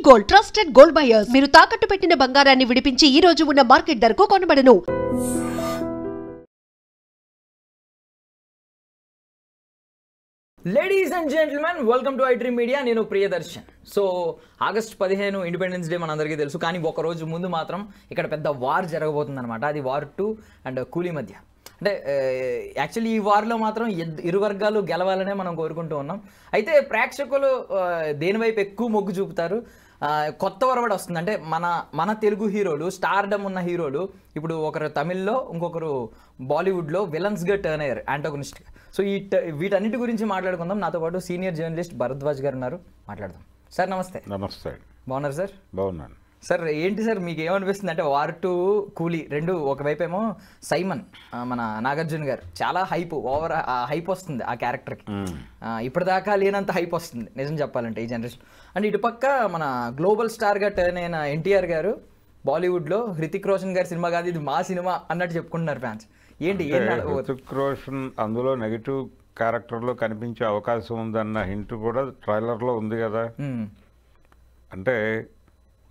Gold trusted gold buyers మీరు తాకట్టు పెట్టిన బంగారాన్ని విడిపించి ఈ రోజు ఉన్న మార్కెట్ ధరకు కొనబడను. Ladies and gentlemen, welcome to I dream media. నేను Priyadarshan. So August 15 independence day మనందరికీ తెలుసు. కానీ ఒక రోజు ముందు మాత్రం ఇక్కడ పెద్ద వార్ జరగబోతుంది అనమాట. అది వార్ 2 అండ్ కూలీ మధ్య. అంటే యాక్చువల్లీ ఈ వార్లో మాత్రం ఇరు వర్గాలు గెలవాలనే మనం కోరుకుంటూ ఉన్నాం. అయితే ప్రేక్షకులు దేనివైపు ఎక్కువ మొగ్గు చూపుతారు? కొత్త వరవడి వస్తుంది. అంటే మన తెలుగు హీరోలు, స్టార్డమ్ ఉన్న హీరోలు ఇప్పుడు ఒకరు తమిళ్లో, ఇంకొకరు బాలీవుడ్లో విలన్స్గా టర్న్ అయ్యారు, యాంటోగనిస్ట్గా. సో వీటన్నిటి గురించి మాట్లాడుకుందాం. నాతో పాటు సీనియర్ జర్నలిస్ట్ భరద్వాజ్ గారు ఉన్నారు, మాట్లాడదాం. సార్ నమస్తే. నమస్తే. బాగున్నారు సార్? బాగున్నాను సార్. ఏంటి సార్ మీకు ఏమనిపిస్తుంది? అంటే వార్ 2 కూలీ రెండు, ఒకవైపు ఏమో సైమన్ మన నాగార్జున గారు చాలా ఓవర్ హైప్ వస్తుంది ఆ క్యారెక్టర్కి. ఇప్పటిదాకా లేనంత హైప్ వస్తుంది నిజం చెప్పాలంటే ఈ జనరేషన్. అండ్ ఇటుపక్క మన గ్లోబల్ స్టార్గా టర్న్ అయిన ఎన్టీఆర్ గారు బాలీవుడ్లో హృతిక్ రోషన్ గారి సినిమా కాదు ఇది మా సినిమా అన్నట్టు చెప్పుకుంటున్నారు ఫ్యాన్స్. ఏంటి హృతిక్ రోషన్ అందులో నెగిటివ్ క్యారెక్టర్లో కనిపించే అవకాశం ఉందన్న హింట్ కూడా ట్రైలర్లో ఉంది కదా. అంటే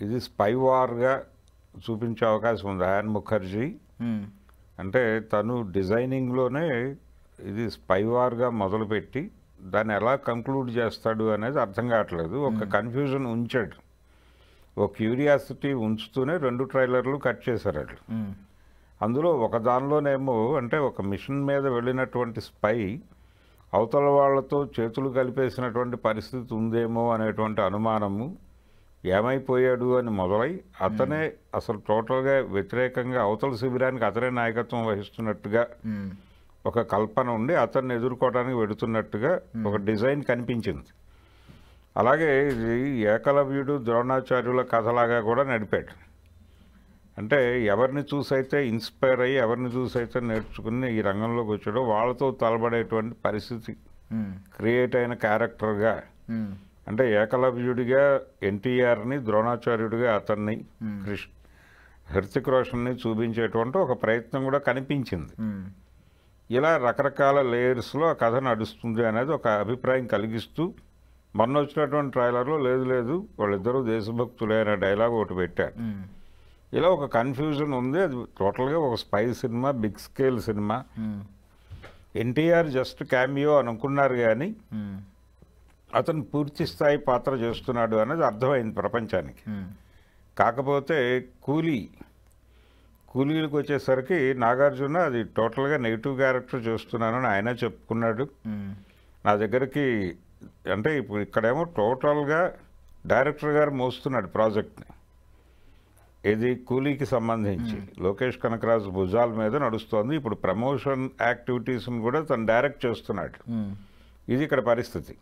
ఇది స్పై వార్గా చూపించే అవకాశం ఉంది. అయాన్ ముఖర్జీ అంటే తను డిజైనింగ్లోనే ఇది స్పై వార్గా మొదలుపెట్టి దాన్ని ఎలా కంక్లూడ్ చేస్తాడు అనేది అర్థం కావట్లేదు. ఒక కన్ఫ్యూజన్ ఉంచాడు, ఒక క్యూరియాసిటీ ఉంచుతూనే 2 ట్రైలర్లు కట్ చేశారు వాళ్ళు. అందులో ఒక దానిలోనేమో అంటే ఒక మిషన్ మీద వెళ్ళినటువంటి స్పై అవతల వాళ్లతో చేతులు కలిపేసినటువంటి పరిస్థితి ఉందేమో అనేటువంటి అనుమానము, ఏమైపోయాడు అని మొదలై అతనే అసలు టోటల్గా వ్యతిరేకంగా అవతల శిబిరానికి అతనే నాయకత్వం వహిస్తున్నట్టుగా ఒక కల్పన ఉండి అతన్ని ఎదుర్కోవడానికి వెడుతున్నట్టుగా ఒక డిజైన్ కనిపించింది. అలాగే ఇది ఏకలవ్యుడు ద్రోణాచార్యుల కథలాగా కూడా నడిపాడు. అంటే ఎవరిని చూసైతే ఇన్స్పైర్ అయ్యి, ఎవరిని చూసైతే నేర్చుకుని ఈ రంగంలోకి వచ్చాడో వాళ్ళతో తలబడేటువంటి పరిస్థితి క్రియేట్ అయిన క్యారెక్టర్గా, అంటే ఏకలవ్యుడిగా ఎన్టీఆర్ని, ద్రోణాచార్యుడిగా అతన్ని, హృతిక్ రోషన్ని చూపించేటువంటి ఒక ప్రయత్నం కూడా కనిపించింది. ఇలా రకరకాల లేయర్స్లో ఆ కథ నడుస్తుంది అనేది ఒక అభిప్రాయం కలిగిస్తూ మొన్న వచ్చినటువంటి ట్రైలర్లో లేదు వాళ్ళిద్దరూ దేశభక్తులే అనే డైలాగ్ ఒకటి పెట్టారు. ఇలా ఒక కన్ఫ్యూజన్ ఉంది. అది టోటల్గా ఒక spy cinema, big scale cinema. NTR just cameo అనుకున్నారు కానీ అతను పూర్తి స్థాయి పాత్ర చేస్తున్నాడు అనేది అర్థమైంది ప్రపంచానికి. కాకపోతే కూలీలకు వచ్చేసరికి నాగార్జున అది టోటల్గా నెగిటివ్ క్యారెక్టర్ చేస్తున్నానని ఆయన చెప్పుకున్నాడు. నా దగ్గరికి అంటే ఇప్పుడు ఇక్కడేమో టోటల్గా డైరెక్టర్ గారు మోస్తున్నాడు ప్రాజెక్ట్ని. ఇది కూలీకి సంబంధించి లోకేష్ కనకరాజు భుజాల మీద నడుస్తోంది. ఇప్పుడు ప్రమోషన్ యాక్టివిటీస్ని కూడా తను డైరెక్ట్ చేస్తున్నాడు. ఇది ఇక్కడ పరిస్థితి.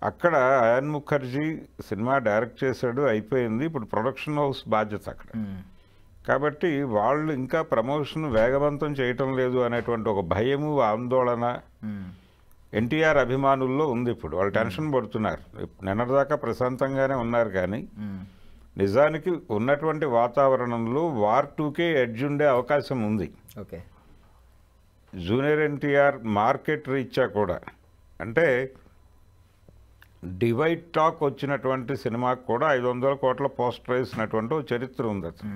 అక్కడ అయాన్ ముఖర్జీ సినిమా డైరెక్ట్ చేశాడు, అయిపోయింది. ఇప్పుడు ప్రొడక్షన్ హౌస్ బాధ్యత అక్కడ. కాబట్టి వాళ్ళు ఇంకా ప్రమోషన్ వేగవంతం చేయటం లేదు అనేటువంటి ఒక భయము, ఆందోళన ఎన్టీఆర్ అభిమానుల్లో ఉంది. ఇప్పుడు వాళ్ళు టెన్షన్ పడుతున్నారు. నిన్నటిదాకా ప్రశాంతంగానే ఉన్నారు కానీ నిజానికి ఉన్నటువంటి వాతావరణంలో వార్ 2కే ఎడ్జ్ ఉండే అవకాశం ఉంది. ఓకే, జూనియర్ ఎన్టీఆర్ మార్కెట్ రీత్యా కూడా అంటే డివైడ్ టాక్ వచ్చినటువంటి సినిమాకు కూడా 500 కోట్ల పోస్టర్ వేసినటువంటి ఒక చరిత్ర ఉంది అతను.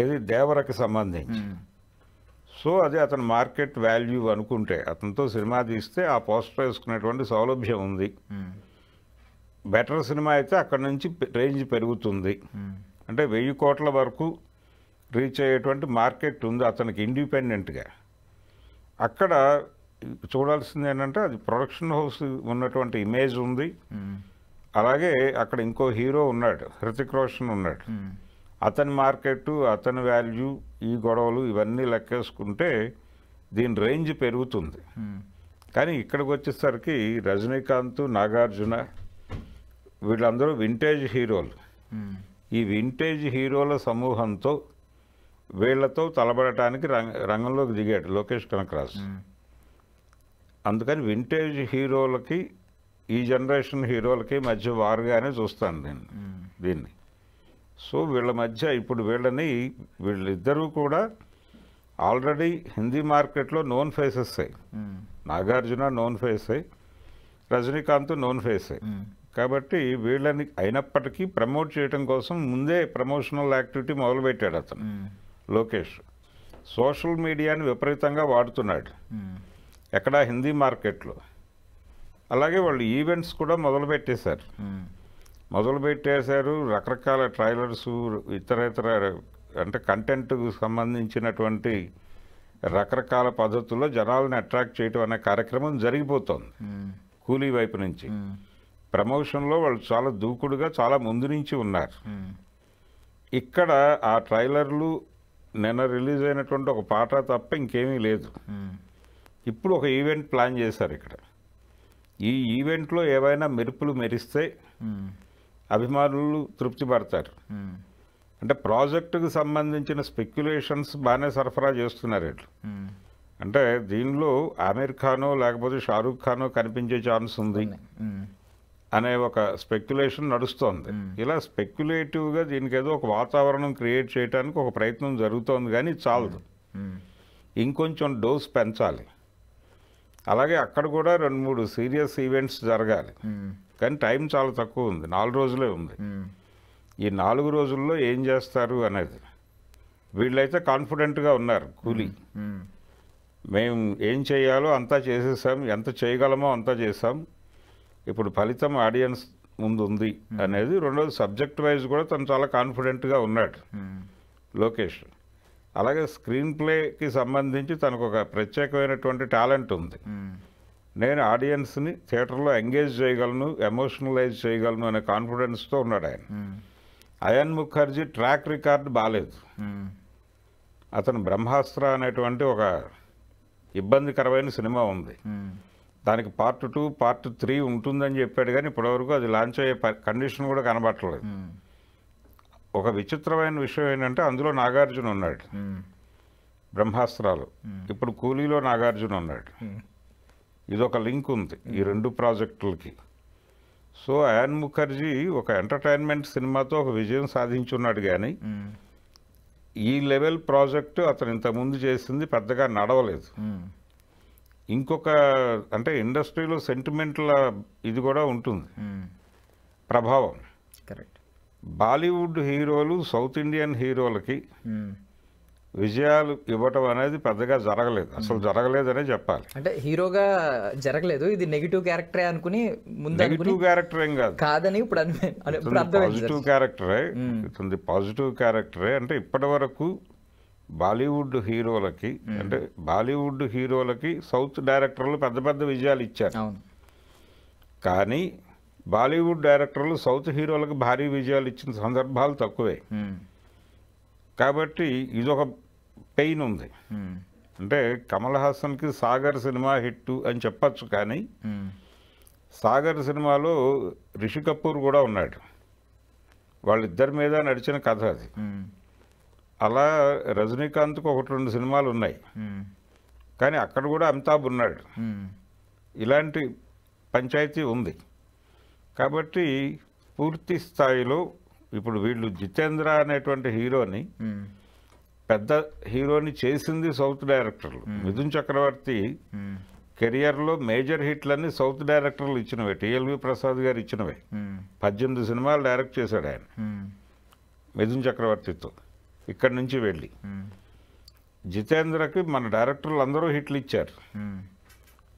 ఏది దేవరకి సంబంధించి. సో అది అతను మార్కెట్ వాల్యూ అనుకుంటే అతనితో సినిమా తీస్తే ఆ పోస్టర్ వేసుకునేటువంటి సౌలభ్యం ఉంది. బెటర్ సినిమా అయితే అక్కడ నుంచి రేంజ్ పెరుగుతుంది. అంటే 1000 కోట్ల వరకు రీచ్ అయ్యేటువంటి మార్కెట్ ఉంది అతనికి ఇండిపెండెంట్గా. అక్కడ చూడాల్సింది ఏంటంటే అది ప్రొడక్షన్ హౌస్ ఉన్నటువంటి ఇమేజ్ ఉంది. అలాగే అక్కడ ఇంకో హీరో ఉన్నాడు, హృతిక్ రోషన్ ఉన్నాడు. అతని మార్కెట్, అతని వాల్యూ, ఈ గొడవలు ఇవన్నీ లెక్కేసుకుంటే దీని రేంజ్ పెరుగుతుంది. కానీ ఇక్కడికి వచ్చేసరికి రజనీకాంత్, నాగార్జున వీళ్ళందరూ వింటేజ్ హీరోలు. ఈ వింటేజ్ హీరోల సమూహంతో వీళ్లతో తలబడటానికి రంగంలోకి దిగాడు లోకేష్ కనకరాజు. అందుకని వింటేజ్ హీరోలకి, ఈ జనరేషన్ హీరోలకి మధ్య వారుగానే చూస్తాను దీన్ని. సో వీళ్ళ మధ్య ఇప్పుడు వీళ్ళిద్దరూ కూడా ఆల్రెడీ హిందీ మార్కెట్లో known faces. Nagarjuna known face, Rajinikanth known face. కాబట్టి వీళ్ళని అయినప్పటికీ ప్రమోట్ చేయడం కోసం ముందే ప్రమోషనల్ యాక్టివిటీ మొదలుపెట్టాడు అతను లోకేష్. సోషల్ మీడియాని విపరీతంగా వాడుతున్నాడు ఎక్కడ హిందీ మార్కెట్లో. అలాగే వాళ్ళు ఈవెంట్స్ కూడా మొదలుపెట్టేశారు. రకరకాల ట్రైలర్స్, ఇతర అంటే కంటెంట్కు సంబంధించినటువంటి రకరకాల పద్ధతుల్లో జనాలను అట్రాక్ట్ చేయడం అనే కార్యక్రమం జరిగిపోతుంది కూలీ వైపు నుంచి. ప్రమోషన్లో వాళ్ళు చాలా దూకుడుగా చాలా ముందు నుంచి ఉన్నారు. ఇక్కడ ఆ ట్రైలర్లు నిన్న రిలీజ్ అయినటువంటి ఒక పాట తప్ప ఇంకేమీ లేదు. ఇప్పుడు ఒక ఈవెంట్ ప్లాన్ చేశారు ఇక్కడ. ఈ ఈవెంట్లో ఏవైనా మెరుపులు మెరిస్తే అభిమానులు తృప్తి పడతారు. అంటే ప్రాజెక్టుకు సంబంధించిన స్పెక్యులేషన్స్ బాగానే సరఫరా చేస్తున్నారు వీళ్ళు. అంటే దీనిలో ఆమిర్ ఖానో లేకపోతే షారూక్ ఖానో కనిపించే ఛాన్స్ ఉంది అనే ఒక స్పెక్యులేషన్ నడుస్తోంది. ఇలా స్పెక్యులేటివ్గా దీనికి ఏదో ఒక వాతావరణం క్రియేట్ చేయడానికి ఒక ప్రయత్నం జరుగుతోంది, కానీ చాలదు. ఇంకొంచెం డోస్ పెంచాలి. అలాగే అక్కడ కూడా 2-3 సీరియస్ ఈవెంట్స్ జరగాలి. కానీ టైం చాలా తక్కువ ఉంది, 4 రోజులే ఉంది. ఈ 4 రోజుల్లో ఏం చేస్తారు అనేది వీళ్ళైతే కాన్ఫిడెంట్గా ఉన్నారు. కూలీ మేము ఏం చేయాలో అంతా చేసేసాం, ఎంత చేయగలమో అంతా చేసాం, ఇప్పుడు ఫలితం ఆడియన్స్ ముందు ఉంది అనేది. రెండోది సబ్జెక్ట్ వైజ్ కూడా తను చాలా కాన్ఫిడెంట్గా ఉన్నాడు లోకేష్. అలాగే స్క్రీన్ ప్లేకి సంబంధించి తనకు ఒక ప్రత్యేకమైనటువంటి టాలెంట్ ఉంది. నేను ఆడియన్స్ని థియేటర్లో ఎంగేజ్ చేయగలను, ఎమోషనలైజ్ చేయగలను అనే కాన్ఫిడెన్స్తో ఉన్నాడు ఆయన. అయాన్ ముఖర్జీ ట్రాక్ రికార్డ్ బాగాలేదు. అతను బ్రహ్మాస్త్ర అనేటువంటి ఒక ఇబ్బందికరమైన సినిమా ఉంది, దానికి పార్ట్ 2, పార్ట్ 3 ఉంటుందని చెప్పాడు, కానీ ఇప్పటివరకు అది లాంచ్ అయ్యే కండిషన్ కూడా కనబట్టలేదు. ఒక విచిత్రమైన విషయం ఏంటంటే అందులో నాగార్జున ఉన్నాడు బ్రహ్మాస్త్రాలు, ఇప్పుడు కూలీలో నాగార్జున ఉన్నాడు. ఇదొక లింక్ ఉంది ఈ 2 ప్రాజెక్టులకి. సో అయాన్ ముఖర్జీ ఒక ఎంటర్టైన్మెంట్ సినిమాతో ఒక విజయం సాధించున్నాడు, కానీ ఈ లెవెల్ ప్రాజెక్టు అతను ఇంతకుముందు చేసింది పెద్దగా నడవలేదు. ఇంకొక అంటే ఇండస్ట్రీలో సెంటిమెంట్ల ఇది కూడా ఉంటుంది ప్రభావం. కరెక్ట్. బాలీవుడ్ హీరోలు సౌత్ ఇండియన్ హీరోలకి విజయాలు ఇవ్వటం అనేది పెద్దగా జరగలేదు, అసలు జరగలేదనే చెప్పాలి. అంటే హీరోగా జరగలేదు, ఇది నెగిటివ్ క్యారెక్టరే అనుకుని ముందు నెగిటివ్ క్యారెక్టర్ ఏం కాదని ఇప్పుడు పాజిటివ్ క్యారెక్టరే. ఇతుంది పాజిటివ్ క్యారెక్టరే. అంటే ఇప్పటి వరకు బాలీవుడ్ హీరోలకి అంటే బాలీవుడ్ హీరోలకి సౌత్ డైరెక్టర్లు పెద్ద పెద్ద విజయాలు ఇచ్చారు, కానీ బాలీవుడ్ డైరెక్టర్లు సౌత్ హీరోలకు భారీ విజయాలు ఇచ్చిన సందర్భాలు తక్కువే. కాబట్టి ఇదొక పెయిన్ ఉంది. అంటే కమల్ హాసన్కి సాగర్ సినిమా హిట్ అని చెప్పచ్చు, కానీ సాగర్ సినిమాలో రిషి కపూర్ కూడా ఉన్నాడు, వాళ్ళిద్దరి మీద నడిచిన కథ అది. అలా రజనీకాంత్కు 1-2 సినిమాలు ఉన్నాయి, కానీ అక్కడ కూడా అమితాబ్ ఉన్నాడు. ఇలాంటి పంచాయతీ ఉంది. కాబట్టి పూర్తి స్థాయిలో ఇప్పుడు వీళ్ళు జితేంద్ర అనేటువంటి హీరోని పెద్ద హీరోని చేసింది సౌత్ డైరెక్టర్లు. మిథున్ చక్రవర్తి కెరియర్లో మేజర్ హిట్లన్నీ సౌత్ డైరెక్టర్లు ఇచ్చినవే, టిఎల్వి ప్రసాద్ గారు ఇచ్చినవే. 18 సినిమాలు డైరెక్ట్ చేశాడు ఆయన మిథున్ చక్రవర్తితో ఇక్కడి నుంచి వెళ్ళి. జితేంద్రకి మన డైరెక్టర్లు అందరూ హిట్లు ఇచ్చారు,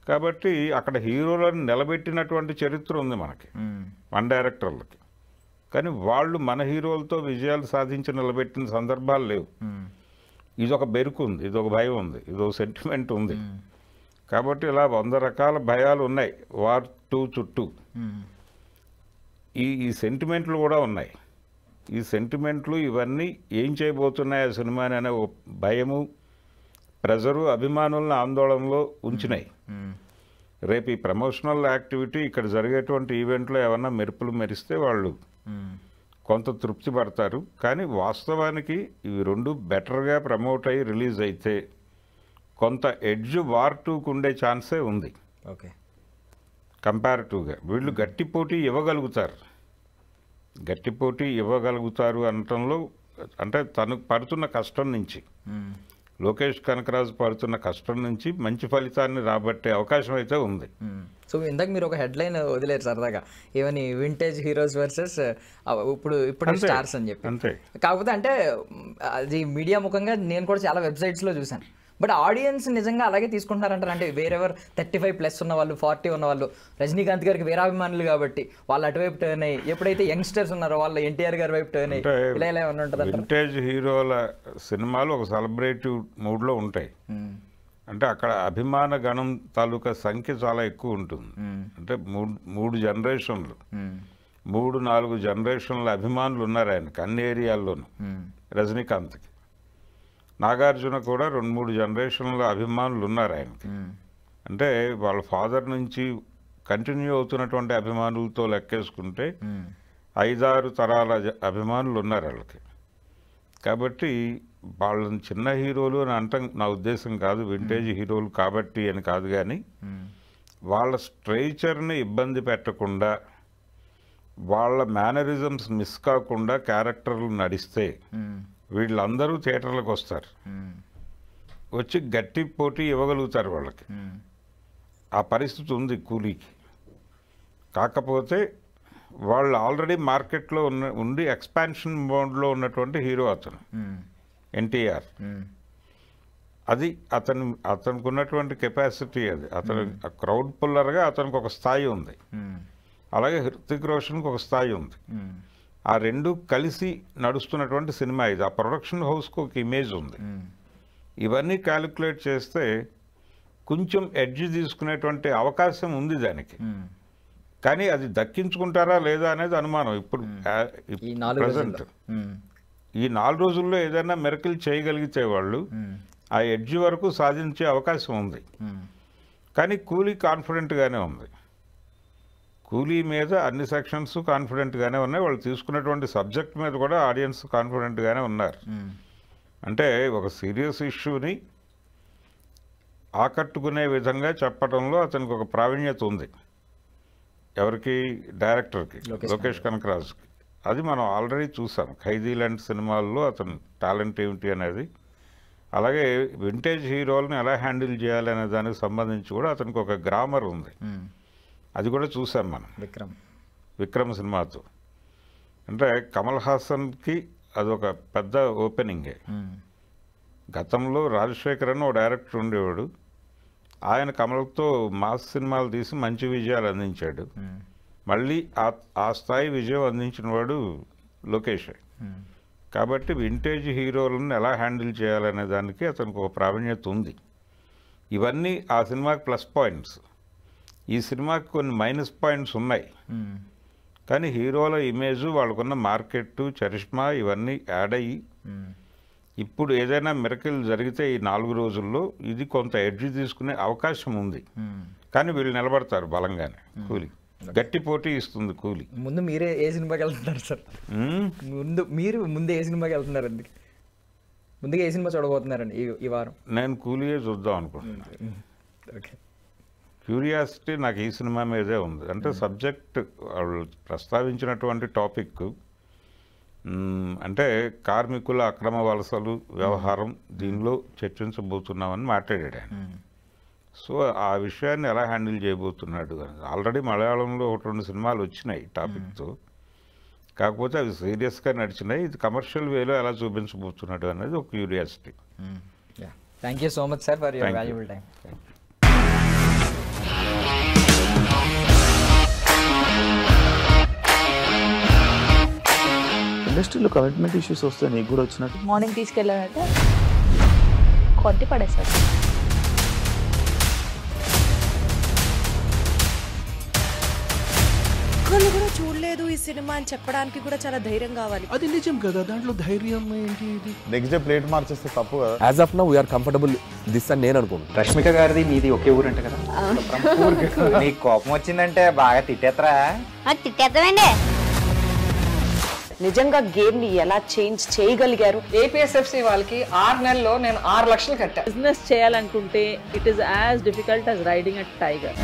కాబట్టి అక్కడ హీరోలను నిలబెట్టినటువంటి చరిత్ర ఉంది మనకి మన డైరెక్టర్లకి. కానీ వాళ్ళు మన హీరోలతో విజయాలు సాధించి నిలబెట్టిన సందర్భాలు లేవు. ఇదొక బెరుకు ఉంది, ఇదొక భయం ఉంది, ఇదొక సెంటిమెంట్ ఉంది. కాబట్టి ఇలా 100 రకాల భయాలు ఉన్నాయి వార్ 2 చుట్టూ. ఈ సెంటిమెంట్లు కూడా ఉన్నాయి. ఈ సెంటిమెంట్లు ఇవన్నీ ఏం చేయబోతున్నాయి ఆ సినిమాని అనే భయము, ప్రెజరు అభిమానులను ఆందోళనలో ఉంచినాయి. రేపు ఈ ప్రమోషనల్ యాక్టివిటీ ఇక్కడ జరిగేటువంటి ఈవెంట్లో ఏమన్నా మెరుపులు మెరిస్తే వాళ్ళు కొంత తృప్తి పడతారు. కానీ వాస్తవానికి ఇవి 2 బెటర్గా ప్రమోట్ అయ్యి రిలీజ్ అయితే కొంత ఎడ్జ్ వార్ 2కు ఉండే ఛాన్సే ఉంది. ఓకే, కంపారిటివ్గా వీళ్ళు గట్టి పోటీ ఇవ్వగలుగుతారు. గట్టి పోటీ ఇవ్వగలుగుతారు అనటంలో అంటే తను పడుతున్న కష్టం నుంచి లోకేష్ కనకరాజు పడుతున్న కష్టం నుంచి మంచి ఫలితాన్ని రాబట్టే అవకాశం అయితే ఉంది. సో ఇందాక మీరు ఒక హెడ్లైన్ వదిలేరు సరదాగా, ఏమని వింటేజ్ హీరోస్ వర్సెస్ ఇప్పుడు స్టార్స్ అని చెప్పి. అంతే. కాకపోతే అంటే అది మీడియా ముఖంగా నేను కూడా చాలా వెబ్సైట్స్లో చూశాను. బట్ ఆడియన్స్ నిజంగా అలాగే తీసుకుంటున్నారంటారు. అంటే వేరెవర్ 35+ ఉన్న వాళ్ళు, 40 ఉన్న వాళ్ళు రజనీకాంత్ గారికి వీరాభిమానులు కాబట్టి వాళ్ళు అటువైపు టర్న్ అయ్యి, ఎప్పుడైతే యంగ్స్టర్స్ ఉన్నారో వాళ్ళు ఎన్టీఆర్ గారి వైపు టర్న్ అయ్యి ఇలా ఇలా ఏమన్నా ఉంటుంది. వింటేజ్ హీరోల సినిమాలు ఒక సెలబ్రేటివ్ మూడ్లో ఉంటాయి. అంటే అక్కడ అభిమాన గణం తాలూకా సంఖ్య చాలా ఎక్కువ ఉంటుంది. అంటే మూడు జనరేషన్లు, 3-4 జనరేషన్ల అభిమానులు ఉన్నారు ఆయనకి అన్ని ఏరియాల్లోనూ. రజనీకాంత్కి, నాగార్జున కూడా 2-3 జనరేషన్ల అభిమానులు ఉన్నారు ఆయనకి. అంటే వాళ్ళ ఫాదర్ నుంచి కంటిన్యూ అవుతున్నటువంటి అభిమానులతో లెక్కేసుకుంటే 5-6 తరాల అభిమానులు ఉన్నారు వాళ్ళకి. కాబట్టి వాళ్ళని చిన్న హీరోలు అని అంటాం నా ఉద్దేశం కాదు, వింటేజ్ హీరోలు కాబట్టి అని కాదు, కానీ వాళ్ళ స్ట్రైచర్ని ఇబ్బంది పెట్టకుండా, వాళ్ళ మేనరిజమ్స్ మిస్ కాకుండా క్యారెక్టర్లు నడిస్తే వీళ్ళందరూ థియేటర్లకు వస్తారు, వచ్చి గట్టి పోటీ ఇవ్వగలుగుతారు వాళ్ళకి. ఆ పరిస్థితి ఉంది కూలీకి. కాకపోతే వాళ్ళు ఆల్రెడీ మార్కెట్లో ఉండి ఎక్స్పాన్షన్ మోడ్లో ఉన్నటువంటి హీరో అతను ఎన్టీఆర్. అది అతనికి ఉన్నటువంటి కెపాసిటీ, అది అతను క్రౌడ్ పుల్లర్గా అతనికి ఒక స్థాయి ఉంది. అలాగే హృతిక్ రోషన్కి ఒక స్థాయి ఉంది. ఆ రెండు కలిసి నడుస్తున్నటువంటి సినిమా ఇది. ఆ ప్రొడక్షన్ హౌస్కి ఒక ఇమేజ్ ఉంది. ఇవన్నీ క్యాలిక్యులేట్ చేస్తే కొంచెం ఎడ్జ్ తీసుకునేటువంటి అవకాశం ఉంది దానికి. కానీ అది దక్కించుకుంటారా లేదా అనేది అనుమానం. ఇప్పుడు ప్రజెంట్ ఈ 4 రోజుల్లో ఏదైనా మెరకిల్ చేయగలిగితే వాళ్ళు ఆ ఎడ్జ్ వరకు సాధించే అవకాశం ఉంది. కానీ కూలీ కాన్ఫిడెంట్గానే ఉంది. కూలీ మీద అన్ని సెక్షన్స్ కాన్ఫిడెంట్గానే ఉన్నాయి. వాళ్ళు తీసుకున్నటువంటి సబ్జెక్ట్ మీద కూడా ఆడియన్స్ కాన్ఫిడెంట్గానే ఉన్నారు. అంటే ఒక సీరియస్ ఇష్యూని ఆకట్టుకునే విధంగా చెప్పడంలో అతనికి ఒక ప్రావీణ్యత ఉంది. ఎవరికి? డైరెక్టర్కి, లోకేష్ కనకరాజుకి. అది మనం ఆల్రెడీ చూసాం ఖైదీ లాంటి సినిమాల్లో అతను టాలెంట్ ఏమిటి అనేది. అలాగే వింటేజ్ హీరోలను ఎలా హ్యాండిల్ చేయాలి అనే దానికి సంబంధించి కూడా అతనికి ఒక గ్రామర్ ఉంది. అది కూడా చూసాం మనం విక్రమ్ సినిమాతో. అంటే కమల్ హాసన్కి అదొక పెద్ద ఓపెనింగే. గతంలో రాజశేఖర్ అని ఓ డైరెక్టర్ ఉండేవాడు. ఆయన కమల్తో మాస్ సినిమాలు తీసి మంచి విజయాలు అందించాడు. మళ్ళీ ఆ స్థాయి విజయం అందించిన వాడు లోకేష్. కాబట్టి వింటేజ్ హీరోలను ఎలా హ్యాండిల్ చేయాలనే దానికి అతనికి ఒక ప్రావీణ్యత ఉంది. ఇవన్నీ ఆ సినిమాకి ప్లస్ పాయింట్స్. ఈ సినిమాకి కొన్ని మైనస్ పాయింట్స్ ఉన్నాయి. కానీ హీరోల ఇమేజు, వాళ్ళకున్న మార్కెట్, చరిష్మా ఇవన్నీ యాడ్ అయ్యి ఇప్పుడు ఏదైనా మిరకిల్ జరిగితే ఈ 4 రోజుల్లో ఇది కొంత ఎడ్జ్ తీసుకునే అవకాశం ఉంది. కానీ వీళ్ళు నిలబడతారు బలంగానే. కూలీ గట్టి పోటీ ఇస్తుంది. కూలీ ముందు మీరే ఏ సినిమాకి వెళ్తున్నారు సార్? ముందు ఏ సినిమాకి వెళ్తున్నారు? అందుకే ముందుగా ఏ సినిమా చూడబోతున్నారండి ఈ వారం? నేను కూలీయే చూద్దాం అనుకుంటున్నాను. క్యూరియాసిటీ నాకు ఈ సినిమా మీదే ఉంది. అంటే సబ్జెక్ట్ వాళ్ళు ప్రస్తావించినటువంటి టాపిక్ అంటే కార్మికుల అక్రమ వలసలు వ్యవహారం, దీనిలో చర్చించబోతున్నామని మాట్లాడాడు ఆయన. సో ఆ విషయాన్ని ఎలా హ్యాండిల్ చేయబోతున్నాడు అని. ఆల్రెడీ మలయాళంలో 1-2 సినిమాలు వచ్చినాయి టాపిక్తో. కాకపోతే అవి సీరియస్గా నడిచినాయి. ఇది కమర్షియల్ వేలో ఎలా చూపించబోతున్నాడు అనేది ఒక curiosity. Thank you so much sir for your valuable time. ఇండస్ట్రీలో కమిట్మెంట్ ఇష్యూస్ వస్తే నీకు కూడా వచ్చినట్టు? మార్నింగ్ తీసుకెళ్ళానంటే కొట్టి పడేసారు. ఒక్కళ్ళు కూడా చూడలేదు ఈ సినిమా అని చెప్పడానికి కూడా చాలా ధైర్యం కావాలి. అది నిజం కదా, దాంట్లో ధైర్యం ఏంటి? ఇది నెక్స్ట్ డే ప్లేట్ మార్చేస్తే తప్పు కదా. As of now we're comfortable this అని నేను అనుకుంటున్నాను. రష్మిక గారిది మీది ఒకే ఊరు అంట కదా? నీకు కోపం వచ్చిందంటే బాగా తిట్టేత్తరా? తిట్టేద్దామండి. నిజంగా గేమ్ ని ఎలా చేంజ్ చేయగలిగారు? ఏపీఎస్ఎఫ్సి వాళ్ళకి 6 నెలల్లో నేను 6 లక్షలు కట్టా. బిజినెస్ చేయాలనుకుంటే it is as difficult as riding a tiger.